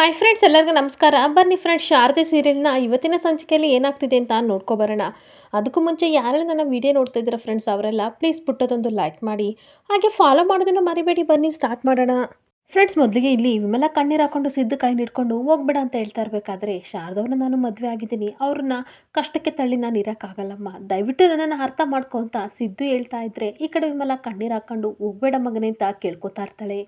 Hi friends, ಎಲ್ಲರಿಗೂ ನಮಸ್ಕಾರ. ಬನ್ನಿ ಫ್ರೆಂಡ್ಸ್, ಶಾರದೆ ಸೀರಿಯಲ್ನ ಇವತ್ತಿನ ಸಂಚಿಕೆಯಲ್ಲಿ ಏನಾಗ್ತಿದೆ ಅಂತ ನೋಡ್ಕೊಬರೋಣ. ಅದಕ್ಕೂ ಮುಂಚೆ ಯಾರೆಲ್ಲ ನನ್ನ ವಿಡಿಯೋ ನೋಡ್ತಾ ಇದ್ದೀರಾ ಫ್ರೆಂಡ್ಸ್, ಅವರೆಲ್ಲ ಪ್ಲೀಸ್ ಪುಟ್ಟದೊಂದು ಲೈಕ್ ಮಾಡಿ, ಹಾಗೆ ಫಾಲೋ ಮಾಡೋದನ್ನು ಮರಿಬೇಡಿ. ಬನ್ನಿ ಸ್ಟಾರ್ಟ್ ಮಾಡೋಣ. ಫ್ರೆಂಡ್ಸ್, ಮೊದಲಿಗೆ ಇಲ್ಲಿ ವಿಮಲ ಕಣ್ಣೀರು ಹಾಕೊಂಡು ಸಿದ್ದು ಕೈ ಹಿಡ್ಕೊಂಡು ಹೋಗ್ಬೇಡ ಅಂತ ಹೇಳ್ತಾ ಇರಬೇಕಾದ್ರೆ, ಶಾರದವ್ರನ್ನ ನಾನು ಮದುವೆ ಆಗಿದ್ದೀನಿ, ಅವ್ರನ್ನ ಕಷ್ಟಕ್ಕೆ ತಳ್ಳಿ ನಾನು ಇರೋಕ್ಕಾಗಲ್ಲಮ್ಮ, ದಯವಿಟ್ಟು ನನ್ನನ್ನು ಅರ್ಥ ಮಾಡ್ಕೊ ಅಂತ ಸಿದ್ದು ಹೇಳ್ತಾ ಇದ್ರೆ, ಈ ಕಡೆ ವಿಮಲ ಕಣ್ಣೀರು ಹಾಕೊಂಡು ಹೋಗ್ಬೇಡ ಮಗನೇ ಅಂತ ಕೇಳ್ಕೊತಾ ಇರ್ತಾಳೆ.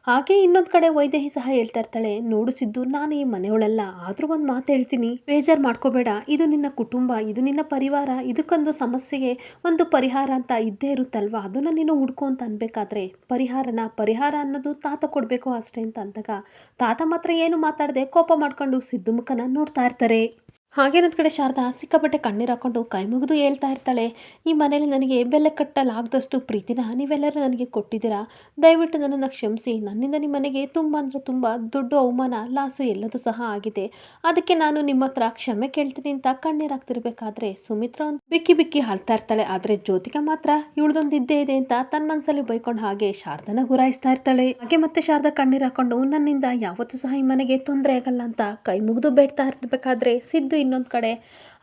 ಹಾಗೆ ಇನ್ನೊಂದು ಕಡೆ ವೈದೇಹಿ ಸಹ ಹೇಳ್ತಾ ಇರ್ತಾಳೆ, ನೋಡು ಸಿದ್ದು, ನಾನು ಈ ಮನೆಯೊಳಲ್ಲ, ಆದರೂ ಒಂದು ಮಾತು ಹೇಳ್ತೀನಿ, ಬೇಜಾರು ಮಾಡ್ಕೋಬೇಡ, ಇದು ನಿನ್ನ ಕುಟುಂಬ, ಇದು ನಿನ್ನ ಪರಿವಾರ, ಇದಕ್ಕೊಂದು ಸಮಸ್ಯೆಗೆ ಒಂದು ಪರಿಹಾರ ಅಂತ ಇದ್ದೇ ಇರುತ್ತಲ್ವ, ಅದನ್ನು ನೀನು ಹುಡ್ಕೊ ಅಂತ ಅನ್ಬೇಕಾದ್ರೆ ಪರಿಹಾರ ಅನ್ನೋದು ತಾತ ಕೊಡಬೇಕು ಅಷ್ಟೇ ಅಂತ ಅಂದಾಗ, ತಾತ ಮಾತ್ರ ಏನು ಮಾತಾಡದೆ ಕೋಪ ಮಾಡ್ಕೊಂಡು ಸಿದ್ದು ಮುಖನ ನೋಡ್ತಾ ಇರ್ತಾರೆ. ಹಾಗೇನೊಂದು ಕಡೆ ಶಾರದಾ ಸಿಕ್ಕಾಪಟ್ಟೆ ಕಣ್ಣೀರು ಹಾಕೊಂಡು ಕೈ ಮುಗಿದು ಹೇಳ್ತಾ ಇರ್ತಾಳೆ, ಈ ಮನೇಲಿ ನನಗೆ ಬೆಲೆ ಕಟ್ಟಲಾಗದಷ್ಟು ಪ್ರೀತಿನ ನೀವೆಲ್ಲರೂ ನನಗೆ ಕೊಟ್ಟಿದ್ದೀರಾ, ದಯವಿಟ್ಟು ನನ್ನನ್ನು ಕ್ಷಮಿಸಿ, ನನ್ನಿಂದ ನಿಮ್ಮ ಮನೆಗೆ ತುಂಬ ಅಂದರೆ ತುಂಬ ದೊಡ್ಡ ಅವಮಾನ, ಲಾಸು ಎಲ್ಲದೂ ಸಹ ಆಗಿದೆ, ಅದಕ್ಕೆ ನಾನು ನಿಮ್ಮ ಹತ್ರ ಕ್ಷಮೆ ಕೇಳ್ತೀನಿ ಅಂತ ಕಣ್ಣೀರು ಹಾಕ್ತಿರ್ಬೇಕಾದ್ರೆ ಸುಮಿತ್ರಾ ಒಂದು ಬಿಕ್ಕಿ ಬಿಕ್ಕಿ ಹಾಳ್ತಾ ಇರ್ತಾಳೆ. ಆದರೆ ಜ್ಯೋತಿಕಾ ಮಾತ್ರ ಇವಳದೊಂದು ಇದ್ದೇ ಇದೆ ಅಂತ ತನ್ನ ಮನಸ್ಸಲ್ಲಿ ಬೈಕೊಂಡು ಹಾಗೆ ಶಾರದನ ಗುರಾಯಿಸ್ತಾ ಇರ್ತಾಳೆ. ಹಾಗೆ ಮತ್ತೆ ಶಾರದಾ ಕಣ್ಣೀರು ಹಾಕೊಂಡು ನನ್ನಿಂದ ಯಾವತ್ತೂ ಸಹ ಈ ಮನೆಗೆ ತೊಂದರೆ ಆಗಲ್ಲ ಅಂತ ಕೈ ಮುಗಿದು ಬೇಡ್ತಾ ಇರ್ಬೇಕಾದ್ರೆ ಸಿದ್ದು ಇನ್ನೊಂದು ಕಡೆ,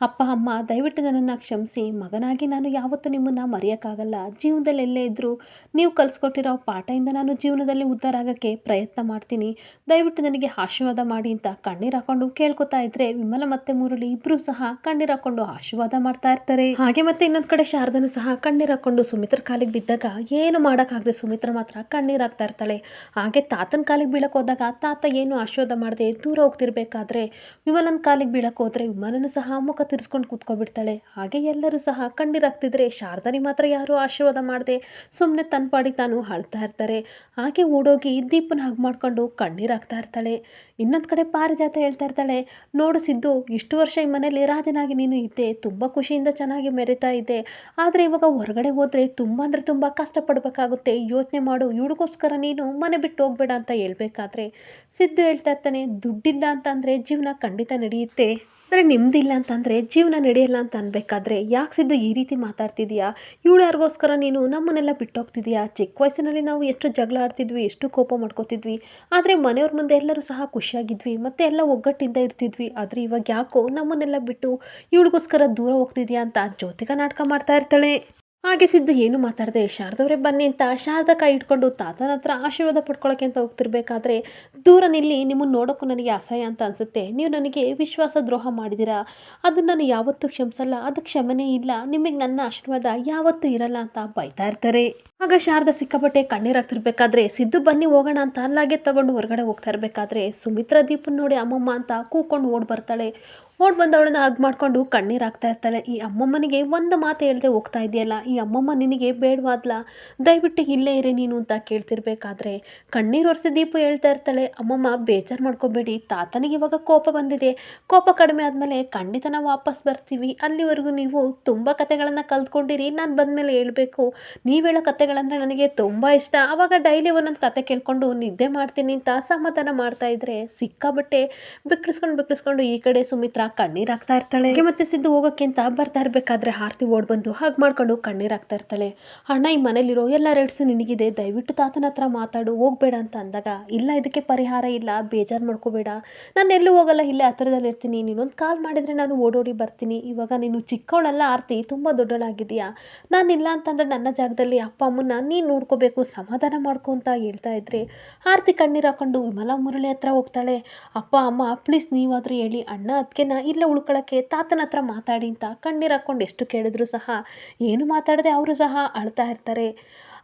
ಅಪ್ಪ ಅಮ್ಮ ದಯವಿಟ್ಟು ನನ್ನನ್ನು ಕ್ಷಮಿಸಿ, ಮಗನಾಗಿ ನಾನು ಯಾವತ್ತೂ ನಿಮ್ಮನ್ನು ಮರೆಯೋಕ್ಕಾಗಲ್ಲ, ಜೀವನದಲ್ಲಿ ಎಲ್ಲೇ ಇದ್ದರೂ ನೀವು ಕಲಿಸ್ಕೊಟ್ಟಿರೋ ಪಾಠದಿಂದ ನಾನು ಜೀವನದಲ್ಲಿ ಉದ್ಧಾರ ಆಗೋಕ್ಕೆ ಪ್ರಯತ್ನ ಮಾಡ್ತೀನಿ, ದಯವಿಟ್ಟು ನನಗೆ ಆಶೀರ್ವಾದ ಮಾಡಿ ಅಂತ ಕಣ್ಣೀರು ಹಾಕೊಂಡು ಕೇಳ್ಕೊತಾ ಇದ್ರೆ, ವಿಮಲ ಮತ್ತೆ ಮುರಳಿ ಇಬ್ಬರೂ ಸಹ ಕಣ್ಣೀರು ಹಾಕೊಂಡು ಆಶೀರ್ವಾದ ಮಾಡ್ತಾ ಇರ್ತಾರೆ. ಹಾಗೆ ಮತ್ತೆ ಇನ್ನೊಂದು ಕಡೆ ಶಾರದನು ಸಹ ಕಣ್ಣೀರು ಹಾಕೊಂಡು ಸುಮಿತ್ರ ಕಾಲಿಗೆ ಬಿದ್ದಾಗ ಏನು ಮಾಡೋಕ್ಕಾಗದೆ ಸುಮಿತ್ರ ಮಾತ್ರ ಕಣ್ಣೀರು ಹಾಕ್ತಾ ಇರ್ತಾಳೆ. ಹಾಗೆ ತಾತನ ಕಾಲಿಗೆ ಬೀಳಕ್ಕೆ ಹೋದಾಗ ತಾತ ಏನು ಆಶೀರ್ವಾದ ಮಾಡದೆ ದೂರ ಹೋಗ್ತಿರ್ಬೇಕಾದ್ರೆ ವಿಮಲನ ಕಾಲಿಗೆ ಬೀಳಕ್ಕೆ ಹೋದ್ರೆ ವಿಮಲನು ಸಹ ಮುಖ ತಿರ್ಸ್ಕೊಂಡು ಕೂತ್ಕೊಬಿಡ್ತಾಳೆ. ಹಾಗೆ ಎಲ್ಲರೂ ಸಹ ಕಣ್ಣೀರು ಹಾಕ್ತಿದ್ರೆ ಶಾರದಾನಿ ಮಾತ್ರ ಯಾರು ಆಶೀರ್ವಾದ ಮಾಡದೆ ಸುಮ್ಮನೆ ತನ್ನ ಪಾಡಿಗೆ ತಾನು ಅಳ್ತಾ ಇರ್ತಾರೆ. ಹಾಗೆ ಓಡೋಗಿ ದೀಪನ ಹಗ್ ಮಾಡ್ಕೊಂಡು ಕಣ್ಣೀರು ಹಾಕ್ತಾ ಇರ್ತಾಳೆ. ಇನ್ನೊಂದು ಕಡೆ ಪಾರಿಜಾತ ಹೇಳ್ತಾ ಇರ್ತಾಳೆ, ನೋಡು ಸಿದ್ದು, ಇಷ್ಟು ವರ್ಷ ಈ ಮನೇಲಿ ರಾಜನಾಗಿ ನೀನು ಇದ್ದೆ, ತುಂಬ ಖುಷಿಯಿಂದ ಚೆನ್ನಾಗಿ ಮೆರಿತಾ ಇದ್ದೆ, ಆದರೆ ಇವಾಗ ಹೊರಗಡೆ ಹೋದರೆ ತುಂಬ ಅಂದರೆ ತುಂಬ ಕಷ್ಟಪಡಬೇಕಾಗುತ್ತೆ, ಯೋಚನೆ ಮಾಡು, ಇವಳಿಗೋಸ್ಕರ ನೀನು ಮನೆ ಬಿಟ್ಟು ಹೋಗ್ಬೇಡ ಅಂತ ಹೇಳ್ಬೇಕಾದ್ರೆ ಸಿದ್ದು ಹೇಳ್ತಾ ಇರ್ತಾನೆ, ದುಡ್ಡಿಲ್ಲ ಅಂತಂದರೆ ಜೀವನ ಖಂಡಿತ ನಡೆಯುತ್ತೆ, ಅಂದರೆ ನೆಮ್ಮದಿಲ್ಲ ಅಂತಂದರೆ ಜೀವನ ನಡೆಯಲ್ಲ ಅಂತ ಅನ್ಬೇಕಾದ್ರೆ ಯಾಕೆ ಸಿದ್ದು ಈ ರೀತಿ ಮಾತಾಡ್ತಿದೀಯಾ, ಇವಳು ಯಾರಿಗೋಸ್ಕರ ನೀನು ನಮ್ಮನ್ನೆಲ್ಲ ಬಿಟ್ಟೋಗ್ತಿದೀಯಾ, ಚಿಕ್ಕ ವಯಸ್ಸಿನಲ್ಲಿ ನಾವು ಎಷ್ಟು ಜಗಳ ಆಡ್ತಿದ್ವಿ, ಎಷ್ಟು ಕೋಪ ಮಾಡ್ಕೋತಿದ್ವಿ, ಆದರೆ ಮನೆಯವ್ರ ಮುಂದೆ ಎಲ್ಲರೂ ಸಹ ಖುಷಿಯಾಗಿದ್ವಿ, ಮತ್ತು ಎಲ್ಲ ಒಗ್ಗಟ್ಟಿಂದ ಇರ್ತಿದ್ವಿ, ಆದರೆ ಇವಾಗ ಯಾಕೋ ನಮ್ಮನ್ನೆಲ್ಲ ಬಿಟ್ಟು ಇವಳಿಗೋಸ್ಕರ ದೂರ ಹೋಗ್ತಿದ್ಯಾ ಅಂತ ಜ್ಯೋತಿಕಾ ನಾಟಕ ಮಾಡ್ತಾ ಇರ್ತಾಳೆ. ಹಾಗೆ ಸಿದ್ದು ಏನು ಮಾತಾಡದೆ ಶಾರದವ್ರೆ ಬನ್ನಿ ಅಂತ ಶಾರದಾ ಕೈ ಇಟ್ಕೊಂಡು ತಾತನ ಹತ್ರ ಆಶೀರ್ವಾದ ಪಡ್ಕೊಳ್ಳೋಕೆ ಅಂತ ಹೋಗ್ತಿರ್ಬೇಕಾದ್ರೆ, ದೂರ ನಿಲ್ಲಿ, ನಿಮ್ಮನ್ನು ನೋಡೋಕ್ಕೂ ನನಗೆ ಅಸಹ್ಯ ಅಂತ ಅನಿಸುತ್ತೆ, ನೀವು ನನಗೆ ವಿಶ್ವಾಸ ದ್ರೋಹ ಮಾಡಿದ್ದೀರಾ, ಅದನ್ನು ನಾನು ಯಾವತ್ತೂ ಕ್ಷಮಿಸಲ್ಲ, ಅದು ಕ್ಷಮೆನೇ ಇಲ್ಲ, ನಿಮಗೆ ನನ್ನ ಆಶೀರ್ವಾದ ಯಾವತ್ತೂ ಇರಲ್ಲ ಅಂತ ಬೈತಾ ಇರ್ತಾರೆ. ಆಗ ಶಾರದಾ ಸಿಕ್ಕಾಪಟ್ಟೆ ಕಣ್ಣೀರು ಹಾಕ್ತಿರ್ಬೇಕಾದ್ರೆ ಸಿದ್ದು ಬನ್ನಿ ಹೋಗೋಣ ಅಂತ ಅಲ್ಲಾಗೆ ತಗೊಂಡು ಹೊರಗಡೆ ಹೋಗ್ತಾ ಇರಬೇಕಾದ್ರೆ ಸುಮಿತ್ರಾ ದೀಪನ್ ನೋಡಿ ಅಮ್ಮಮ್ಮ ಅಂತ ಕೂಕೊಂಡು ಓಡ್ ಬರ್ತಾಳೆ. ಓಡ್ ಬಂದು ಅವಳನ್ನ ಹಗ್ ಮಾಡ್ಕೊಂಡು ಕಣ್ಣೀರು ಹಾಕ್ತಾ ಇರ್ತಾಳೆ. ಈ ಅಮ್ಮಮ್ಮನಿಗೆ ಒಂದು ಮಾತು ಹೇಳ್ದೆ ಹೋಗ್ತಾ ಇದೆಯಲ್ಲ, ಈ ಅಮ್ಮಮ್ಮ ನಿನಗೆ ಬೇಡವಾದ್ಲ, ದಯವಿಟ್ಟು ಇಲ್ಲೇ ಇರಿ ನೀನು ಅಂತ ಕೇಳ್ತಿರ್ಬೇಕಾದ್ರೆ ಕಣ್ಣೀರು ಒರೆಸಿ ದೀಪು ಹೇಳ್ತಾ ಇರ್ತಾಳೆ, ಅಮ್ಮಮ್ಮ ಬೇಜಾರು ಮಾಡ್ಕೋಬೇಡಿ, ತಾತನಿಗೆ ಇವಾಗ ಕೋಪ ಬಂದಿದೆ, ಕೋಪ ಕಡಿಮೆ ಆದಮೇಲೆ ಖಂಡಿತ ನಾವು ವಾಪಸ್ ಬರ್ತೀವಿ, ಅಲ್ಲಿವರೆಗೂ ನೀವು ತುಂಬ ಕತೆಗಳನ್ನು ಕಲ್ತ್ಕೊಂಡಿರಿ, ನಾನು ಬಂದಮೇಲೆ ಹೇಳ್ಬೇಕು, ನೀವು ಹೇಳೋ ಕತೆಗಳಂದರೆ ನನಗೆ ತುಂಬ ಇಷ್ಟ, ಆವಾಗ ಡೈಲಿ ಒಂದೊಂದು ಕತೆ ಕೇಳ್ಕೊಂಡು ನಿದ್ದೆ ಮಾಡ್ತೀನಿ ಅಂತ ಸಮಾಧಾನ ಮಾಡ್ತಾ ಇದ್ರೆ ಸಿಕ್ಕಾಬಟ್ಟೆ ಬಿಕ್ಕಿಸ್ಕೊಂಡು ಈ ಕಡೆ ಸುಮಿತ್ರಾ ಕಣ್ಣೀರು ಹಾಕ್ತಾ ಇರ್ತಾಳೆ. ಮತ್ತೆ ಸಿದ್ದು ಹೋಗೋಕ್ಕೆ ಅಂತ ಬರ್ತಾ ಇರಬೇಕಾದ್ರೆ ಆರ್ತಿ ಓಡ್ ಬಂದು ಹಗ್ ಮಾಡ್ಕೊಂಡು ಕಣ್ಣೀರು ಹಾಕ್ತಾ ಇರ್ತಾಳೆ. ಅಣ್ಣ, ಈ ಮನೇಲಿರೋ ಎಲ್ಲ ರೈಟ್ಸು ನಿನಗಿದೆ, ದಯವಿಟ್ಟು ತಾತನ ಹತ್ರ ಮಾತಾಡು, ಹೋಗ್ಬೇಡ ಅಂತ ಅಂದಾಗ, ಇಲ್ಲ ಇದಕ್ಕೆ ಪರಿಹಾರ ಇಲ್ಲ, ಬೇಜಾರು ಮಾಡ್ಕೋಬೇಡ, ನಾನು ಎಲ್ಲೂ ಹೋಗಲ್ಲ, ಇಲ್ಲೇ ಹತ್ರದಲ್ಲಿ ಇರ್ತೀನಿ, ನೀನೊಂದು ಕಾಲ್ ಮಾಡಿದರೆ ನಾನು ಓಡೋಡಿ ಬರ್ತೀನಿ, ಇವಾಗ ನೀನು ಚಿಕ್ಕವಳಲ್ಲ ಆರ್ತಿ, ತುಂಬ ದೊಡ್ಡಳಾಗಿದೆಯಾ, ನಾನು ಇಲ್ಲ ಅಂತಂದ್ರೆ ನನ್ನ ಜಾಗದಲ್ಲಿ ಅಪ್ಪ ಅಮ್ಮನ ನೀನು ನೋಡ್ಕೋಬೇಕು, ಸಮಾಧಾನ ಮಾಡ್ಕೊ ಅಂತ ಹೇಳ್ತಾ ಇದ್ರೆ ಆರ್ತಿ ಕಣ್ಣೀರು ಹಾಕೊಂಡು ವಿಮಲಾ ಮುರಳಿ ಹತ್ರ ಹೋಗ್ತಾಳೆ. ಅಪ್ಪ ಅಮ್ಮ ಪ್ಲೀಸ್ ನೀವಾದರೂ ಹೇಳಿ, ಅಣ್ಣ ಅದಕ್ಕೆನ ಇಲ್ಲ ಉಳ್ಕೊಳ್ಳೋಕ್ಕೆ ತಾತನ ಹತ್ರ ಮಾತಾಡಿ ಅಂತ ಕಣ್ಣೀರು ಹಾಕ್ಕೊಂಡು ಎಷ್ಟು ಕೇಳಿದ್ರು ಸಹ ಏನು ಮಾತಾಡದೆ ಅವರು ಸಹ ಅಳ್ತಾ ಇರ್ತಾರೆ.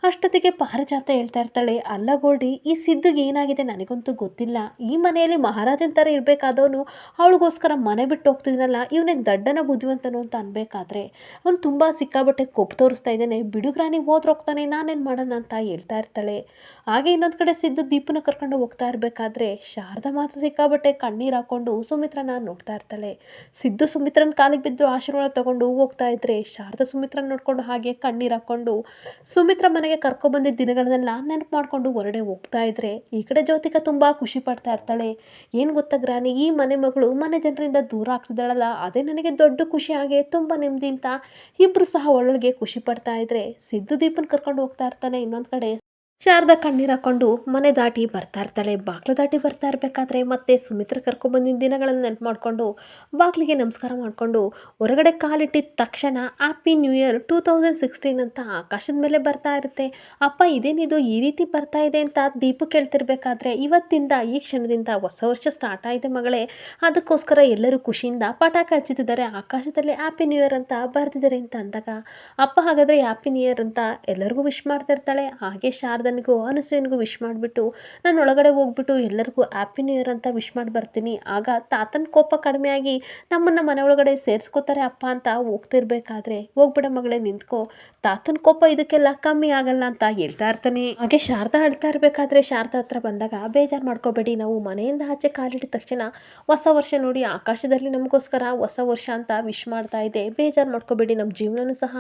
ಅಷ್ಟೊತ್ತಿಗೆ ಪಾರಿಜಾತ ಹೇಳ್ತಾ ಇರ್ತಾಳೆ, ಅಲ್ಲ ಗೋಲ್ಡಿ, ಈ ಸಿದ್ದುಗೆ ಏನಾಗಿದೆ ನನಗಂತೂ ಗೊತ್ತಿಲ್ಲ, ಈ ಮನೆಯಲ್ಲಿ ಮಹಾರಾಜನ ಥರ ಇರಬೇಕಾದವನು ಅವಳಿಗೋಸ್ಕರ ಮನೆ ಬಿಟ್ಟು ಹೋಗ್ತಿದ್ನಲ್ಲ, ಇವನಿಗೆ ದಡ್ಡನ ಬುದ್ಧಿವಂತನು ಅಂತ ಅನ್ಬೇಕಾದ್ರೆ ಅವನು ತುಂಬ ಸಿಕ್ಕಾಬಟ್ಟೆ ಕೊಪ್ಪು ತೋರಿಸ್ತಾ ಇದ್ದಾನೆ, ಬಿಡುಗ್ರಾನಿ ಹೋಗ್ತಾನೆ, ನಾನೇನು ಮಾಡೋಣ ಅಂತ ಹೇಳ್ತಾ ಇರ್ತಾಳೆ. ಹಾಗೆ ಇನ್ನೊಂದು ಕಡೆ ಸಿದ್ದು ದೀಪನ ಕರ್ಕೊಂಡು ಹೋಗ್ತಾ ಇರಬೇಕಾದ್ರೆ ಶಾರದಾ ಮಾತ್ರ ಸಿಕ್ಕಾಬಟ್ಟೆ ಕಣ್ಣೀರು ಹಾಕೊಂಡು ಸುಮಿತ್ರನ ನೋಡ್ತಾ ಇರ್ತಾಳೆ. ಸಿದ್ದು ಸುಮಿತ್ರನ ಕಾಲಿಗೆ ಬಿದ್ದು ಆಶೀರ್ವಾದ ತಗೊಂಡು ಹೋಗ್ತಾ ಇದ್ರೆ ಶಾರದಾ ಸುಮಿತ್ರನ ನೋಡ್ಕೊಂಡು ಹಾಗೆ ಕಣ್ಣೀರು ಹಾಕೊಂಡು ಸುಮಿತ್ರ ಮನೆಗೆ ಕರ್ಕೊಬಂದಿದ್ದ ದಿನಗಳನ್ನೆಲ್ಲ ನೆನಪು ಮಾಡ್ಕೊಂಡು ಹೊರಡೆ ಹೋಗ್ತಾ ಇದ್ರೆ ಈ ಕಡೆ ಜ್ಯೋತಿಕಾ ತುಂಬ ಖುಷಿ ಪಡ್ತಾ ಇರ್ತಾಳೆ. ಏನು ಗೊತ್ತಾ ಗ್ರಾನಿ, ಈ ಮನೆ ಮಗಳು ಮನೆ ಜನರಿಂದ ದೂರ ಆಗ್ತಿದ್ದಾಳಲ್ಲ, ಅದೇ ನನಗೆ ದೊಡ್ಡ ಖುಷಿ, ಹಾಗೆ ತುಂಬ ನೆಮ್ಮದಿ ಅಂತ ಇಬ್ಬರು ಸಹ ಒಳಗೆ ಖುಷಿ ಪಡ್ತಾ ಇದ್ರೆ ಸಿದ್ದು ದೀಪನ್ ಕರ್ಕೊಂಡು ಹೋಗ್ತಾ ಇರ್ತಾನೆ. ಇನ್ನೊಂದು ಕಡೆ ಶಾರದಾ ಕಣ್ಣೀರು ಹಾಕೊಂಡು ಮನೆ ದಾಟಿ ಬರ್ತಾ ಇರ್ತಾಳೆ. ಬಾಗ್ಲು ದಾಟಿ ಬರ್ತಾ ಇರಬೇಕಾದ್ರೆ ಮತ್ತೆ ಸುಮಿತ್ರ ಕರ್ಕೊಂಡ್ಬಂದಿದ್ದ ದಿನಗಳನ್ನು ನೆನಪು ಮಾಡಿಕೊಂಡು ಬಾಗಿಲಿಗೆ ನಮಸ್ಕಾರ ಮಾಡಿಕೊಂಡು ಹೊರಗಡೆ ಕಾಲಿಟ್ಟಿದ ತಕ್ಷಣ ಹ್ಯಾಪಿ ನ್ಯೂ ಇಯರ್ 2016 ಅಂತ ಆಕಾಶದ ಮೇಲೆ ಬರ್ತಾ ಇರುತ್ತೆ. ಅಪ್ಪ ಇದೇನಿದು ಈ ರೀತಿ ಬರ್ತಾ ಇದೆ ಅಂತ ದೀಪು ಕೇಳ್ತಿರ್ಬೇಕಾದ್ರೆ ಇವತ್ತಿಂದ ಈ ಕ್ಷಣದಿಂದ ಹೊಸ ವರ್ಷ ಸ್ಟಾರ್ಟ್ ಆಗಿದೆ ಮಗಳೇ, ಅದಕ್ಕೋಸ್ಕರ ಎಲ್ಲರೂ ಖುಷಿಯಿಂದ ಪಟಾಕಿ ಹಚ್ಚುತ್ತಿದ್ದಾರೆ, ಆಕಾಶದಲ್ಲಿ ಹ್ಯಾಪಿ ನ್ಯೂ ಇಯರ್ ಅಂತ ಬರ್ತಿದ್ದಾರೆ ಅಂತ ಅಂದಾಗ ಅಪ್ಪ ಹಾಗಾದರೆ ಹ್ಯಾಪಿ ನ್ಯೂ ಇಯರ್ ಅಂತ ಎಲ್ಲರಿಗೂ ವಿಶ್ ಮಾಡ್ತಿರ್ತಾಳೆ. ಹಾಗೆ ಶಾರದನಿಗೂ ಅನಸೂಯನಿಗೂ ವಿಶ್ ಮಾಡಿಬಿಟ್ಟು ನಾನು ಒಳಗಡೆ ಹೋಗ್ಬಿಟ್ಟು ಎಲ್ಲರಿಗೂ ಹ್ಯಾಪಿ ನ್ಯೂ ಇಯರ್ ಅಂತ ವಿಶ್ ಮಾಡಿ ಬರ್ತೀನಿ, ಆಗ ತಾತನ ಕೋಪ ಕಡಿಮೆಯಾಗಿ ನಮ್ಮನ್ನು ಮನೆ ಒಳಗಡೆ ಸೇರಿಸ್ಕೋತಾರೆ ಅಪ್ಪ ಅಂತ ಹೋಗ್ತಿರ್ಬೇಕಾದ್ರೆ ಹೋಗ್ಬಿಡ ಮಗಳೇ ನಿಂತ್ಕೋ, ತಾತನ ಕೋಪ ಇದಕ್ಕೆಲ್ಲ ಕಮ್ಮಿ ಆಗಲ್ಲ ಅಂತ ಹೇಳ್ತಾ ಇರ್ತಾನೆ. ಹಾಗೆ ಶಾರದಾ ಅಳ್ತಾ ಇರಬೇಕಾದ್ರೆ ಶಾರದಾ ಹತ್ರ ಬಂದಾಗ ಬೇಜಾರು ಮಾಡ್ಕೋಬೇಡಿ, ನಾವು ಮನೆಯಿಂದ ಆಚೆ ಕಾಲಿಟ್ಟಿದ ತಕ್ಷಣ ಹೊಸ ವರ್ಷ ನೋಡಿ ಆಕಾಶದಲ್ಲಿ ನಮಗೋಸ್ಕರ ಹೊಸ ವರ್ಷ ಅಂತ ವಿಶ್ ಮಾಡ್ತಾ ಇದೆ, ಬೇಜಾರು ಮಾಡ್ಕೋಬೇಡಿ, ನಮ್ಮ ಜೀವನನೂ ಸಹ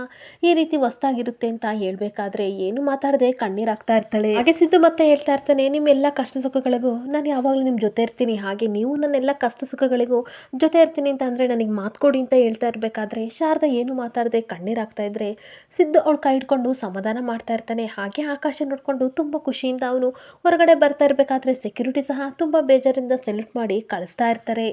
ಈ ರೀತಿ ಹೊಸ್ದಾಗಿರುತ್ತೆ ಅಂತ ಹೇಳ್ಬೇಕಾದ್ರೆ ಏನು ಮಾತಾಡದೆ ಕಣ್ಣೀರಾಗ್ತಾ ಇರ್ತಾಳೆ. ಹಾಗೆ ಸಿದ್ದು ಮತ್ತೆ ಹೇಳ್ತಾ ಇರ್ತಾನೆ, ನಿಮ್ಮೆಲ್ಲ ಕಷ್ಟ ಸುಖಗಳಿಗೂ ನಾನು ಯಾವಾಗಲೂ ನಿಮ್ಮ ಜೊತೆ ಇರ್ತೀನಿ, ಹಾಗೆ ನೀವು ನನ್ನೆಲ್ಲ ಕಷ್ಟ ಸುಖಗಳಿಗೂ ಜೊತೆ ಇರ್ತೀನಿ ಅಂತ ಅಂದರೆ ನನಗೆ ಮಾತು ಕೊಡಿ ಅಂತ ಹೇಳ್ತಾ ಇರಬೇಕಾದ್ರೆ ಶಾರದಾ ಏನು ಮಾತಾಡದೆ ಕಣ್ಣೀರಾಗ್ತಾ ಇದ್ರೆ ಸಿದ್ದು ಅವಳು ಕೈ ಹಿಡ್ಕೊಂಡು ಸಮಾಧಾನ ಮಾಡ್ತಾ ಇರ್ತಾನೆ. ಹಾಗೆ ಆಕಾಶ ನೋಡಿಕೊಂಡು ತುಂಬ ಖುಷಿಯಿಂದ ಅವನು ಹೊರಗಡೆ ಬರ್ತಾ ಇರಬೇಕಾದ್ರೆ ಸೆಕ್ಯೂರಿಟಿ ಸಹ ತುಂಬ ಬೇಜಾರಿಂದ ಸೆಲ್ಯೂಟ್ ಮಾಡಿ ಕಳಿಸ್ತಾ ಇರ್ತಾರೆ.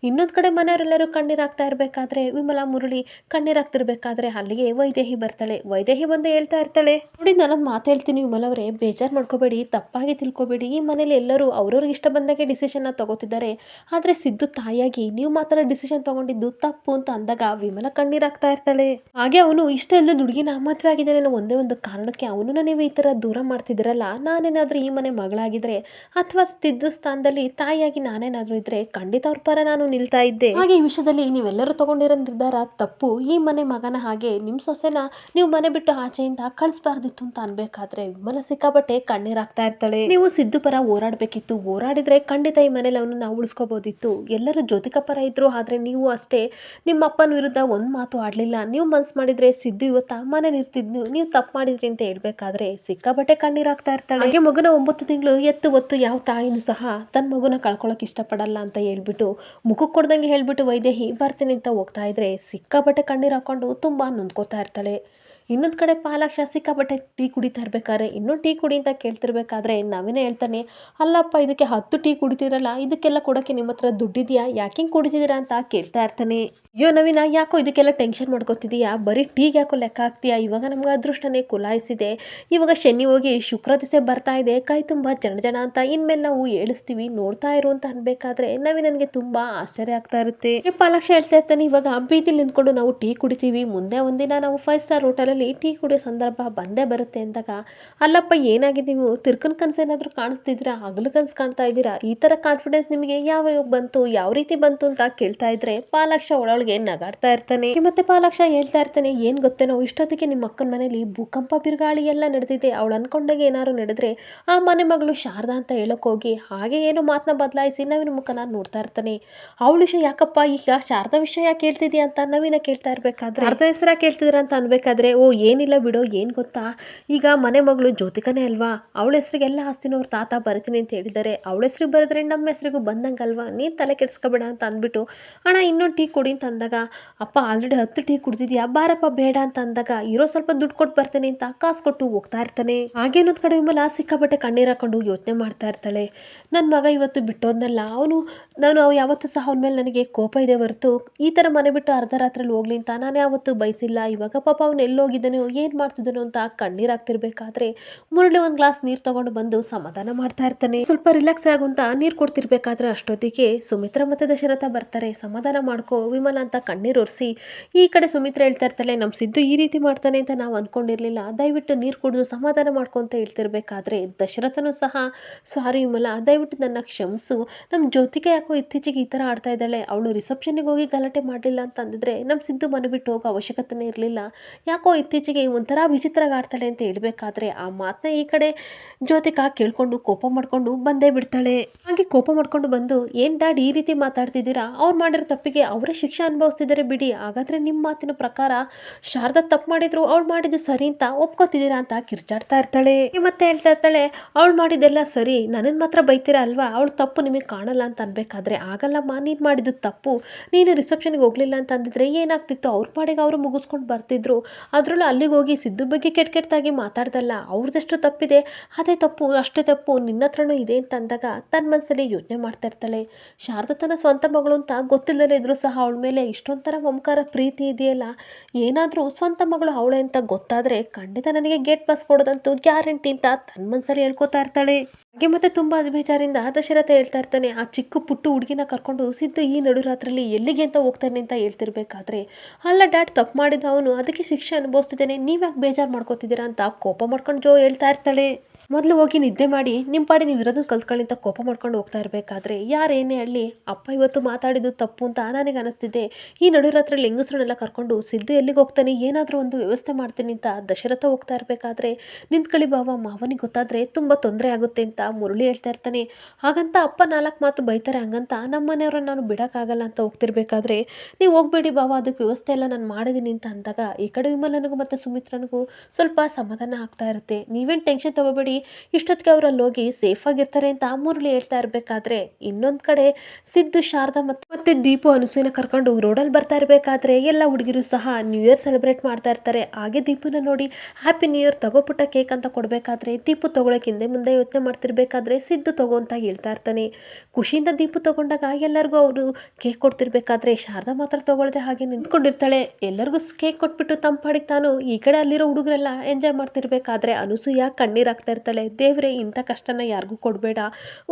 ಇನ್ನೊಂದು ಕಡೆ ಮನೆಯವರೆಲ್ಲರೂ ಕಣ್ಣೀರಾಗ್ತಾ ಇರಬೇಕಾದ್ರೆ ವಿಮಲಾ ಮುರಳಿ ಕಣ್ಣೀರಾಗ್ತಿರ್ಬೇಕಾದ್ರೆ ಅಲ್ಲಿಗೆ ವೈದೇಹಿ ಬರ್ತಾಳೆ. ವೈದೇಹಿ ಬಂದು ಹೇಳ್ತಾ ಇರ್ತಾಳೆ, ನೋಡಿ ನಾನೊಂದು ಮಾತು ಹೇಳ್ತೀನಿ ವಿಮಲವರೇ, ಬೇಜಾರು ಮಾಡ್ಕೋಬೇಡಿ, ತಪ್ಪಾಗಿ ತಿಳ್ಕೊಬೇಡಿ, ಈ ಮನೇಲಿ ಎಲ್ಲರೂ ಅವ್ರವ್ರಿಗೆ ಇಷ್ಟ ಬಂದಾಗೆ ಡಿಸಿಷನ್ನ ತಗೋತಿದ್ದಾರೆ, ಆದರೆ ಸಿದ್ದು ತಾಯಿಯಾಗಿ ನೀವು ಮಾತ್ರ ಡಿಸಿಷನ್ ತಗೊಂಡಿದ್ದು ತಪ್ಪು ಅಂತ ಅಂದಾಗ ವಿಮಲಾ ಕಣ್ಣೀರಾಗ್ತಾ ಇರ್ತಾಳೆ. ಹಾಗೆ ಅವನು ಇಷ್ಟ ಇಲ್ಲದ ಹುಡುಗಿನ ಮದುವೆ ಆಗಿದ್ದಾನೆ ಅನ್ನೋ ಒಂದೇ ಒಂದು ಕಾರಣಕ್ಕೆ ಅವನನ್ನ ನೀವು ಈ ಥರ ದೂರ ಮಾಡ್ತಿದ್ದೀರಲ್ಲ, ನಾನೇನಾದರೂ ಈ ಮನೆ ಮಗಳಾಗಿದ್ರೆ ಅಥವಾ ಸಿದ್ದು ಸ್ಥಾನದಲ್ಲಿ ತಾಯಿಯಾಗಿ ನಾನೇನಾದರೂ ಇದ್ರೆ ಖಂಡಿತ ಅವ್ರ ಪರ ನಾನು ನಿಲ್ತಾ ಇದ್ದೆ. ಹಾಗೆ ಈ ವಿಷಯದಲ್ಲಿ ನೀವೆಲ್ಲರೂ ತಗೊಂಡಿರೋ ನಿರ್ಧಾರ ತಪ್ಪು, ಈ ಮನೆ ಮಗನ ಹಾಗೆ ನಿಮ್ಮ ಸೊಸೆನ ನೀವು ಮನೆ ಬಿಟ್ಟು ಆಚೆಯಿಂದ ಕಳಿಸ್ಬಾರ್ದಿತ್ತು ಅಂತ ಅನ್ಬೇಕಾದ್ರೆ ವಿಮಲ ಸಿಕ್ಕಾಪಟ್ಟೆ ಕಣ್ಣೀರಾಗ್ತಾ ಇರ್ತಾಳೆ. ನೀವು ಸಿದ್ದು ಪರ ಹೋರಾಡಬೇಕಿತ್ತು, ಹೋರಾಡಿದ್ರೆ ಖಂಡಿತ ಈ ಮನೇಲಿ ಅವನು ಉಳಿಸ್ಕೋಬೋದಿತ್ತು, ಎಲ್ಲರೂ ಜ್ಯೋತಿಕ ಪರ ಇದ್ರು, ಆದ್ರೆ ನೀವು ಅಷ್ಟೇ ನಿಮ್ಮ ಅಪ್ಪನ ವಿರುದ್ಧ ಒಂದು ಮಾತು ಆಡಲಿಲ್ಲ, ನೀವು ಮನ್ಸು ಮಾಡಿದ್ರೆ ಸಿದ್ದು ಇವತ್ತ ಮನೇಲಿ ಇರ್ತಿದ್ನು, ನೀವು ತಪ್ಪು ಮಾಡಿದ್ರಿ ಅಂತ ಹೇಳ್ಬೇಕಾದ್ರೆ ಸಿಕ್ಕಾಪಟ್ಟೆ ಕಣ್ಣೀರಾಗ್ತಾ ಇರ್ತಾಳೆ. ಹಾಗೆ ಮಗುನ 9 ತಿಂಗಳು ಎತ್ತು ಒತ್ತು ಯಾವ ತಾಯಿನೂ ಸಹ ತನ್ನ ಮಗುನ ಕಳ್ಕೊಳಕ್ ಇಷ್ಟಪಡಲ್ಲ ಅಂತ ಹೇಳ್ಬಿಟ್ಟು ಮುಖಕ್ಕೆ ಕೊಡ್ದಂಗೆ ಹೇಳ್ಬಿಟ್ಟು ವೈದೇಹಿ ಬರ್ತೀನಿ ಅಂತ ಹೋಗ್ತಾ ಇದ್ರೆ ಸಿಕ್ಕಾಪಟ್ಟೆ ಕಣ್ಣೀರು ಹಾಕೊಂಡು ತುಂಬ ನೊಂದ್ಕೋತಾ ಇರ್ತಾಳೆ. ಇನ್ನೊಂದು ಕಡೆ ಪಾಲಾಕ್ಷ ಸಿಕ್ಕಾಪಟ್ಟೆ ಟೀ ಕುಡಿತಾ ಇರ್ಬೇಕಾದ್ರೆ ಇನ್ನೊಂದು ಟೀ ಕುಡಿ ಅಂತ ಕೇಳ್ತಿರ್ಬೇಕಾದ್ರೆ ನವೀನ ಹೇಳ್ತಾನೆ, ಅಲ್ಲಪ್ಪ ಇದಕ್ಕೆ 10 ಟೀ ಕುಡಿತೀರಲ್ಲ, ಇದಕ್ಕೆಲ್ಲ ಕೊಡೋಕ್ಕೆ ನಿಮ್ಮ ಹತ್ರ ದುಡ್ಡಿದೆಯಾ, ಯಾಕೆ ಕುಡಿತಿದ್ದೀರಾ ಅಂತ ಕೇಳ್ತಾ ಇರ್ತಾನೆ. ಅಯ್ಯೋ ನವೀನ ಯಾಕೋ ಇದಕ್ಕೆಲ್ಲ ಟೆನ್ಷನ್ ಮಾಡ್ಕೋತಿದೀಯಾ, ಬರೀ ಟೀಗೆ ಯಾಕೋ ಲೆಕ್ಕ ಹಾಕ್ತೀಯಾ, ಇವಾಗ ನಮ್ಗೆ ಅದೃಷ್ಟನೇ ಕುಲಾಯಿಸಿದೆ, ಇವಾಗ ಶನಿ ಹೋಗಿ ಶುಕ್ರ ದಿಸೆ ಬರ್ತಾ ಇದೆ, ಕೈ ತುಂಬ ಜನ ಅಂತ ಇನ್ಮೇಲೆ ನಾವು ಏಳಿಸ್ತೀವಿ ನೋಡ್ತಾ ಇರು ಅಂತ ಅನ್ಬೇಕಾದ್ರೆ ನವೀನನ್ಗೆ ತುಂಬ ಆಶ್ಚರ್ಯ ಆಗ್ತಾ ಇರುತ್ತೆ. ಪಾಲಾಕ್ಷ ಹೇಳ್ತಾ ಇರ್ತಾನೆ, ಇವಾಗ ಬೀದಿಲಿ ನಿಂತ್ಕೊಂಡು ನಾವು ಟೀ ಕುಡಿತೀವಿ, ಮುಂದೆ ಒಂದಿನ ನಾವು 5 ಸ್ಟಾರ್ ಹೋಟೆಲಲ್ಲಿ ಟೀ ಕುಡಿಯೋ ಸಂದರ್ಭ ಬಂದೇ ಬರುತ್ತೆ ಅಂದಾಗ, ಅಲ್ಲಪ್ಪ ಏನಾಗಿದೆ ನೀವು ತಿರ್ಕನ್ ಕನಸು ಏನಾದರೂ ಕಾಣಿಸ್ತಿದ್ದೀರಾ, ಹಗಲು ಕನಸು ಕಾಣ್ತಾ ಇದ್ದೀರಾ, ಈ ಥರ ಕಾನ್ಫಿಡೆನ್ಸ್ ನಿಮಗೆ ಯಾವ ಬಂತು, ಯಾವ ರೀತಿ ಬಂತು ಅಂತ ಕೇಳ್ತಾ ಇದ್ರೆ ಪಾಲಾಕ್ಷ ಒಳಗೆ ನಗಾಡ್ತಾ ಇರ್ತಾನೆ. ಮತ್ತೆ ಪಾಲಾಕ್ಷ ಹೇಳ್ತಾ ಇರ್ತಾನೆ, ಏನು ಗೊತ್ತೇನೋ ಇಷ್ಟೊತ್ತಿಗೆ ನಿಮ್ಮ ಅಕ್ಕನ ಮನೇಲಿ ಭೂಕಂಪ ಬಿರುಗಾಳಿ ಎಲ್ಲ ನಡೆದಿದೆ, ಅವಳು ಅನ್ಕೊಂಡಾಗ ಏನಾದ್ರು ನಡೆದ್ರೆ ಆ ಮನೆ ಮಗಳು ಶಾರದಾ ಅಂತ ಹೇಳಕ್ ಹೋಗಿ ಹಾಗೆ ಏನೋ ಮಾತನ್ನ ಬದಲಾಯಿಸಿ ನವೀನ ಮುಖನ ನೋಡ್ತಾ ಇರ್ತಾನೆ. ಅವಳ ವಿಷಯ ಯಾಕಪ್ಪ ಈಗ ಶಾರದಾ ವಿಷಯ ಯಾಕೆ ಕೇಳ್ತಿದ್ಯಾ ಅಂತ ನವೀನ ಕೇಳ್ತಾ ಇರ್ಬೇಕಾದ್ರೆ ಅರ್ಧ ಹೆಸರ ಕೇಳ್ತಿದ್ರ ಅಂತ ಅನ್ಬೇಕಾದ್ರೆ, ಓ ಏನಿಲ್ಲ ಬಿಡೋ, ಏನು ಗೊತ್ತಾ, ಈಗ ಮನೆ ಮಗಳು ಜ್ಯೋತಿಕನೇ ಅಲ್ವಾ, ಅವಳ ಹೆಸರಿಗೆ ಎಲ್ಲ ಆಸ್ತಿನೂ ಅವ್ರ ತಾತ ಬರ್ತೀನಿ ಅಂತ ಹೇಳಿದ್ದಾರೆ, ಅವಳ ಹೆಸರಿಗೆ ಬರೆದ್ರೆ ನಮ್ಮ ಹೆಸರಿಗೂ ಬಂದಂಗಲ್ವಾ, ನೀನು ತಲೆ ಕೆಡಿಸ್ಕೊಬೇಡ ಅಂತ ಅಂದ್ಬಿಟ್ಟು ಅಣ್ಣ ಇನ್ನೊಂದು ಟೀ ಕೊಡಿ ಅಂತ ಅಂದಾಗ, ಅಪ್ಪ ಆಲ್ರೆಡಿ 10 ಟೀ ಕುಡ್ದಿದ್ಯಾ, ಬಾರಪ್ಪ ಬೇಡ ಅಂತ ಅಂದಾಗ ಇರೋ ಸ್ವಲ್ಪ ದುಡ್ಡು ಕೊಟ್ಟು ಬರ್ತೀನಿ ಅಂತ ಕಾಸು ಕೊಟ್ಟು ಹೋಗ್ತಾ ಇರ್ತಾನೆ. ಹಾಗೇನೊಂದು ಕಡೆ ವಿಮಲ ಸಿಕ್ಕಾಪಟ್ಟೆ ಕಣ್ಣೀರು ಹಾಕೊಂಡು ಯೋಚನೆ ಮಾಡ್ತಾ ಇರ್ತಾಳೆ, ನನ್ನ ಮಗ ಇವತ್ತು ಬಿಟ್ಟೋದ್ನಲ್ಲ, ನಾನು ಯಾವತ್ತೂ ಸಹ ಅವನ ಮೇಲೆ ನನಗೆ ಕೋಪ ಇದೆ ಹೊರತು ಈ ಥರ ಮನೆ ಬಿಟ್ಟು ಅರ್ಧ ರಾತ್ರಿಯಲ್ಲಿ ಹೋಗ್ಲಿ ಅಂತ ನಾನು ಯಾವತ್ತೂ ಬಯಸಿಲ್ಲ, ಇವಾಗ ಪಾಪ ಅವ್ನು ಎಲ್ಲೋಗಿದ್ದಾನೋ ಏನು ಮಾಡ್ತಿದ್ದಾನೋ ಅಂತ ಕಣ್ಣೀರಾಗ್ತಿರ್ಬೇಕಾದ್ರೆ ಮುರಳಿ ಒಂದು ಗ್ಲಾಸ್ ನೀರು ತಗೊಂಡು ಬಂದು ಸಮಾಧಾನ ಮಾಡ್ತಾ ಇರ್ತಾನೆ. ಸ್ವಲ್ಪ ರಿಲ್ಯಾಕ್ಸ್ ಆಗುವಂತ ನೀರು ಕೊಡ್ತಿರ್ಬೇಕಾದ್ರೆ ಅಷ್ಟೊತ್ತಿಗೆ ಸುಮಿತ್ರಾ ಮತ್ತೆ ದಶರಥ ಬರ್ತಾರೆ. ಸಮಾಧಾನ ಮಾಡ್ಕೋ ವಿಮಲ ಅಂತ ಕಣ್ಣೀರು ಒರೆಸಿ ಈ ಕಡೆ ಸುಮಿತ್ರಾ ಹೇಳ್ತಾ ಇರ್ತಾಳೆ, ನಮ್ಮ ಸಿದ್ದು ಈ ರೀತಿ ಮಾಡ್ತಾನೆ ಅಂತ ನಾವು ಅನ್ಕೊಂಡಿರ್ಲಿಲ್ಲ, ದಯವಿಟ್ಟು ನೀರು ಕುಡಿದು ಸಮಾಧಾನ ಮಾಡ್ಕೊ ಅಂತ ಹೇಳ್ತಿರ್ಬೇಕಾದ್ರೆ ದಶರಥನೂ ಸಹ ಸಾರಿ ವಿಮಲ, ದಯವಿಟ್ಟು ನನ್ನ ಕ್ಷಮಿಸು, ನಮ್ಮ ಜ್ಯೋತಿಕ ಯಾಕೋ ಇತ್ತೀಚೆಗೆ ಈ ಥರ ಆಡ್ತಾ ಇದ್ದಾಳೆ, ಅವಳು ರಿಸೆಪ್ಷನ್ಗೆ ಹೋಗಿ ಗಲಾಟೆ ಮಾಡಲಿಲ್ಲ ಅಂತ ಅಂದಿದ್ರೆ ನಮ್ಮ ಸಿದ್ದು ಮನೆ ಬಿಟ್ಟು ಹೋಗೋ ಅವಶ್ಯಕತೆನೇ ಇರಲಿಲ್ಲ, ಯಾಕೋ ಇತ್ತೀಚೆಗೆ ಒಂಥರ ವಿಚಿತ್ರವಾಗಿ ಆಡ್ತಾಳೆ ಅಂತ ಹೇಳ್ಬೇಕಾದ್ರೆ ಆ ಮಾತನ್ನ ಈ ಕಡೆ ಜ್ಯೋತಿಕಾ ಕೇಳ್ಕೊಂಡು ಕೋಪ ಮಾಡ್ಕೊಂಡು ಬಂದೇ ಬಿಡ್ತಾಳೆ. ಹಾಗೆ ಕೋಪ ಮಾಡ್ಕೊಂಡು ಬಂದು, ಏನು ಡ್ಯಾಡ್ ಈ ರೀತಿ ಮಾತಾಡ್ತಿದ್ದೀರಾ, ಅವ್ರು ಮಾಡಿರೋ ತಪ್ಪಿಗೆ ಅವರೇ ಶಿಕ್ಷೆ ಅನುಭವಿಸ್ತಿದ್ದಾರೆ ಬಿಡಿ, ಹಾಗಾದ್ರೆ ನಿಮ್ಮ ಮಾತಿನ ಪ್ರಕಾರ ಶಾರದಾ ತಪ್ಪು ಮಾಡಿದ್ರು ಅವಳು ಮಾಡಿದ್ದು ಸರಿ ಅಂತ ಒಪ್ಕೋತಿದ್ದೀರಾ ಅಂತ ಕಿರ್ಚಾಡ್ತಾ ಇರ್ತಾಳೆ. ಮತ್ತೆ ಹೇಳ್ತಾ ಇರ್ತಾಳೆ, ಅವಳು ಮಾಡಿದ್ದೆಲ್ಲ ಸರಿ, ನನ್ನನ್ನು ಮಾತ್ರ ಬೈತೀರಾ ಅಲ್ವಾ, ಅವಳು ತಪ್ಪು ನಿಮಗೆ ಕಾಣಲ್ಲ ಅಂತ ಅನ್ಬೇಕಾದ್ರೆ ಆಗಲ್ಲಮ್ಮ, ನೀನು ಮಾಡಿದ್ದು ತಪ್ಪು, ನೀನು ರಿಸೆಪ್ಷನ್ಗೆ ಹೋಗ್ಲಿಲ್ಲ ಅಂತ ಅಂದಿದ್ರೆ ಏನಾಗ್ತಿತ್ತು, ಅವ್ರ ಪಾಡಿಗೆ ಅವರು ಮುಗಿಸ್ಕೊಂಡು ಬರ್ತಿದ್ರು, ಅದ್ರ ಅದರಲ್ಲೂ ಅಲ್ಲಿಗೆ ಹೋಗಿ ಸಿದ್ದು ಬಗ್ಗೆ ಕೆಟ್ಟದಾಗಿ ಮಾತಾಡ್ದಲ್ಲ ಅವ್ರದ್ದೆಷ್ಟು ತಪ್ಪಿದೆ, ಅದೇ ತಪ್ಪು ಅಷ್ಟೇ ತಪ್ಪು ನಿನ್ನ ಹತ್ರನೂ ಇದೆ ಅಂತ ಅಂದಾಗ ತನ್ನ ಮನಸ್ಸಲ್ಲಿ ಯೋಚನೆ ಮಾಡ್ತಾ ಇರ್ತಾಳೆ. ಶಾರದಾ ತನ್ನ ಸ್ವಂತ ಮಗಳು ಅಂತ ಗೊತ್ತಿಲ್ಲದೇ ಇದ್ರೂ ಸಹ ಅವಳ ಮೇಲೆ ಇಷ್ಟೊಂಥರ ಮಮಕಾರ ಪ್ರೀತಿ ಇದೆಯಲ್ಲ, ಏನಾದರೂ ಸ್ವಂತ ಮಗಳು ಅವಳೆ ಅಂತ ಗೊತ್ತಾದರೆ ಖಂಡಿತ ನನಗೆ ಗೇಟ್ ಪಾಸ್ ಕೊಡೋದಂತೂ ಗ್ಯಾರಂಟಿ ಅಂತ ತನ್ನ ಮನಸ್ಸಲ್ಲಿ ಹೇಳ್ಕೊತಾ ಇರ್ತಾಳೆ. ಹಾಗೆ ಮತ್ತೆ ತುಂಬ ಬೇಜಾರಿಂದ ದಶರಥ ಹೇಳ್ತಾ ಇರ್ತಾನೆ, ಆ ಚಿಕ್ಕ ಪುಟ್ಟು ಹುಡುಗಿನ ಕರ್ಕೊಂಡು ಸಿದ್ದು ಈ ನಡುರಾತ್ರಿಯಲ್ಲಿ ಎಲ್ಲಿಗೆ ಅಂತ ಹೋಗ್ತಾನೆ ಅಂತ ಹೇಳ್ತಿರ್ಬೇಕಾದ್ರೆ, ಅಲ್ಲ ಡ್ಯಾಡ್ ತಪ್ಪು ಮಾಡಿದ ಅವನು ಅದಕ್ಕೆ ಶಿಕ್ಷೆ ಅನುಭವಿಸ್ತಿದ್ದೇನೆ, ನೀವ್ಯಾಕೆ ಬೇಜಾರು ಮಾಡ್ಕೋತಿದ್ದೀರಾ ಅಂತ ಕೋಪ ಮಾಡ್ಕೊಂಡು ಜೋ ಹೇಳ್ತಾ ಇರ್ತಾಳೆ. ಮೊದಲು ಹೋಗಿ ನಿದ್ದೆ ಮಾಡಿ ನಿಮ್ಮ ಪಾಡಿ ನೀವು ಇರೋದನ್ನ ಕಲ್ತ್ಕೊಳ್ಳಿ ಅಂತ ಕೋಪ ಮಾಡ್ಕೊಂಡು ಹೋಗ್ತಾ ಇರಬೇಕಾದ್ರೆ, ಯಾರೇನೇ ಹೇಳಿ ಅಪ್ಪ ಇವತ್ತು ಮಾತಾಡಿದ್ದು ತಪ್ಪು ಅಂತ ನನಗೆ ಅನಿಸ್ತಿದೆ, ಈ ನಡುರಾತ್ರಿಯಲ್ಲಿ ಹೆಂಗಸ್ರನ್ನೆಲ್ಲ ಕರ್ಕೊಂಡು ಸಿದ್ದು ಎಲ್ಲಿಗೆ ಹೋಗ್ತಾನೆ, ಏನಾದರೂ ಒಂದು ವ್ಯವಸ್ಥೆ ಮಾಡ್ತೀನಿ ಅಂತ ದಶರಥ ಹೋಗ್ತಾ ಇರಬೇಕಾದ್ರೆ, ನಿಂತ್ಕೊಳ್ಳಿ ಬಾವ ಮಾವನಿಗೆ ಗೊತ್ತಾದರೆ ತುಂಬ ತೊಂದರೆ ಆಗುತ್ತೆ ಅಂತ ಮುರಳಿ ಹೇಳ್ತಾ ಇರ್ತಾನೆ. ಹಾಗಂತ ಅಪ್ಪ 4 ಮಾತು ಬೈತಾರೆ, ಹಂಗಂತ ನಮ್ಮ ಮನೆಯವ್ರನ್ನ ನಾನು ಬಿಡೋಕ್ಕಾಗಲ್ಲ ಅಂತ ಹೋಗ್ತಿರ್ಬೇಕಾದ್ರೆ, ನೀವು ಹೋಗ್ಬೇಡಿ ಬಾವ ಅದಕ್ಕೆ ವ್ಯವಸ್ಥೆ ಎಲ್ಲ ನಾನು ಮಾಡಿದ್ದೀನಿ ಅಂತ ಅಂದಾಗ ಈ ಕಡೆ ವಿಮಲನಿಗೂ ಮತ್ತು ಸುಮಿತ್ರನಿಗೂ ಸ್ವಲ್ಪ ಸಮಾಧಾನ ಆಗ್ತಾ ಇರುತ್ತೆ. ನೀವೇನು ಟೆನ್ಷನ್ ತಗೋಬೇಡಿ, ಇಷ್ಟೊತ್ತಿಗೆ ಅವರಲ್ಲಿ ಹೋಗಿ ಸೇಫ್ ಆಗಿರ್ತಾರೆ ಅಂತ ಮುರಳಿ ಹೇಳ್ತಾ ಇರಬೇಕಾದ್ರೆ, ಇನ್ನೊಂದು ಕಡೆ ಸಿದ್ದು ಶಾರದಾ ಮತ್ತೆ ದೀಪು ಅನುಸೂಯನ ಕರ್ಕೊಂಡು ರೋಡಲ್ಲಿ ಬರ್ತಾ ಇರಬೇಕಾದ್ರೆ ಎಲ್ಲ ಹುಡುಗಿರು ಸಹ ನ್ಯೂ ಇಯರ್ ಸೆಲೆಬ್ರೇಟ್ ಮಾಡ್ತಾ ಇರ್ತಾರೆ. ಹಾಗೆ ದೀಪುನ ನೋಡಿ ಹ್ಯಾಪಿ ನ್ಯೂ ಇಯರ್ ತಗೋಪುಟ್ಟ ಕೇಕ್ ಅಂತ ಕೊಡಬೇಕಾದ್ರೆ ದೀಪು ತಗೊಳಕ್ಕೆ ಹಿಂದೆ ಮುಂದೆ ಯೋಚನೆ ಮಾಡ್ತಿರ್ಬೇಕಾದ್ರೆ ಸಿದ್ದು ತಗೋ ಅಂತ ಹೇಳ್ತಾ ಇರ್ತಾನೆ. ಖುಷಿಯಿಂದ ದೀಪು ತಗೊಂಡಾಗ ಎಲ್ಲರಿಗೂ ಅವರು ಕೇಕ್ ಕೊಡ್ತಿರ್ಬೇಕಾದ್ರೆ ಶಾರದಾ ಮಾತ್ರ ತಗೊಳ್ದೆ ಹಾಗೆ ನಿಂತ್ಕೊಂಡಿರ್ತಾಳೆ. ಎಲ್ಲರಿಗೂ ಕೇಕ್ ಕೊಟ್ಬಿಟ್ಟು ತಂಪಾಡಿಗೆ ತಾನು ಈ ಕಡೆ ಅಲ್ಲಿರೋ ಹುಡುಗರೆಲ್ಲ ಎಂಜಾಯ್ ಮಾಡ್ತಿರ್ಬೇಕಾದ್ರೆ ಅನುಸೂಯ ಕಣ್ಣೀರಾಗ್ತಾ ಇರ್ತಾಳೆ. ದೇವ್ರೆ ಇಂಥ ಕಷ್ಟನ ಯಾರಿಗೂ ಕೊಡಬೇಡ,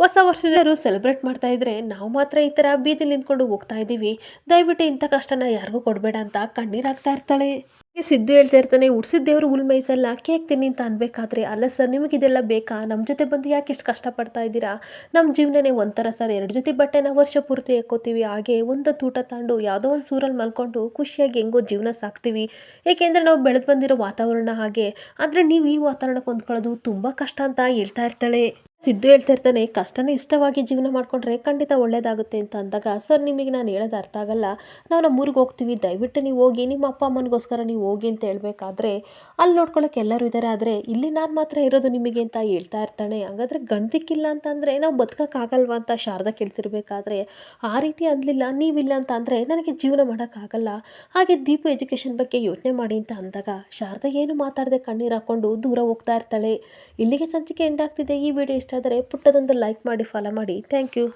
ಹೊಸ ವರ್ಷದವರು ಸೆಲೆಬ್ರೇಟ್ ಮಾಡ್ತಾ ಇದ್ರೆ ನಾವು ಮಾತ್ರ ಈ ಥರ ಬೀದಿಲಿ ನಿಂತ್ಕೊಂಡು ಹೋಗ್ತಾ ಇದ್ದೀವಿ, ದಯವಿಟ್ಟು ಇಂಥ ಕಷ್ಟನ ಯಾರಿಗೂ ಕೊಡಬೇಡ ಅಂತ ಕಣ್ಣೀರಾಗ್ತಾ ಇರ್ತಾಳೆ. ಸಿದ್ದು ಹೇಳ್ತಾ ಇರ್ತಾನೆ, ಉಡ್ಸಿದ ದೇವರು ಹುಲ್ ಮೇಯಿಸಲ್ಲ, ಕೇಕ್ ತಿನ್ನಿ ಅಂತ ಅನ್ಬೇಕಾದ್ರೆ, ಅಲ್ಲ ಸರ್ ನಿಮಗಿದೆಲ್ಲ ಬೇಕಾ, ನಮ್ಮ ಜೊತೆ ಬಂದು ಯಾಕೆ ಇಷ್ಟು ಕಷ್ಟಪಡ್ತಾ ಇದ್ದೀರಾ, ನಮ್ಮ ಜೀವನನೇ ಒಂಥರ ಸರ್, 2 ಜೊತೆ ಬಟ್ಟೆನ ವರ್ಷ ಪೂರ್ತಿ ಹಾಕ್ಕೋತೀವಿ, ಹಾಗೆ ಒಂದು ಊಟ ತಾಂಡು ಯಾವುದೋ ಒಂದು ಸೂರಲ್ಲಿ ಮಲ್ಕೊಂಡು ಖುಷಿಯಾಗಿ ಹೆಂಗೋ ಜೀವನ ಸಾಕ್ತೀವಿ, ಏಕೆಂದರೆ ನಾವು ಬೆಳೆದು ಬಂದಿರೋ ವಾತಾವರಣ ಹಾಗೆ, ಆದರೆ ನೀವು ಈ ವಾತಾವರಣಕ್ಕೆ ಹೊಂದ್ಕೊಳ್ಳೋದು ತುಂಬ ಕಷ್ಟ ಅಂತ ಹೇಳ್ತಾ ಇರ್ತಾಳೆ. ಸಿದ್ದು ಹೇಳ್ತಾ ಇರ್ತಾನೆ, ಕಷ್ಟನೇ ಇಷ್ಟವಾಗಿ ಜೀವನ ಮಾಡಿಕೊಂಡ್ರೆ ಖಂಡಿತ ಒಳ್ಳೇದಾಗುತ್ತೆ ಅಂತ ಅಂದಾಗ, ಸರ್ ನಿಮಗೆ ನಾನು ಹೇಳೋದು ಅರ್ಥ ಆಗಲ್ಲ, ನಾವು ನಮ್ಮ ಊರಿಗೆ ಹೋಗ್ತೀವಿ, ದಯವಿಟ್ಟು ನೀವು ಹೋಗಿ ನಿಮ್ಮ ಅಪ್ಪ ಅಮ್ಮನಿಗೋಸ್ಕರ ನೀವು ಹೋಗಿ ಅಂತ ಹೇಳ್ಬೇಕಾದ್ರೆ, ಅಲ್ಲಿ ನೋಡ್ಕೊಳ್ಳೋಕೆ ಎಲ್ಲರೂ ಇದ್ದಾರೆ, ಆದರೆ ಇಲ್ಲಿ ನಾನು ಮಾತ್ರ ಇರೋದು ನಿಮಗೆ ಅಂತ ಹೇಳ್ತಾ ಇರ್ತಾನೆ. ಹಾಗಾದರೆ ಗಂಡದಿಕ್ಕಿಲ್ಲ ಅಂತಂದರೆ ನಾವು ಬದುಕೋಕ್ಕಾಗಲ್ವಾ ಅಂತ ಶಾರದಾ ಕೇಳ್ತಿರ್ಬೇಕಾದ್ರೆ, ಆ ರೀತಿ ಅನ್ನಲಿಲ್ಲ, ನೀವಿಲ್ಲ ಅಂತ ಅಂದರೆ ನನಗೆ ಜೀವನ ಮಾಡೋಕ್ಕಾಗಲ್ಲ, ಹಾಗೆ ದೀಪು ಎಜುಕೇಷನ್ ಬಗ್ಗೆ ಯೋಚನೆ ಮಾಡಿ ಅಂತ ಅಂದಾಗ ಶಾರದಾ ಏನು ಮಾತಾಡದೆ ಕಣ್ಣೀರು ಹಾಕ್ಕೊಂಡು ದೂರ ಹೋಗ್ತಾ ಇರ್ತಾಳೆ. ಇಲ್ಲಿಗೆ ಸಂಚಿಕೆ ಎಂಡ್ ಆಗ್ತಿದೆ. ಈ ವಿಡಿಯೋ ಇಷ್ಟ ಆದರೆ ಪುಟ್ಟದೊಂದು ಲೈಕ್ ಮಾಡಿ, ಫಾಲೋ ಮಾಡಿ. Thank you.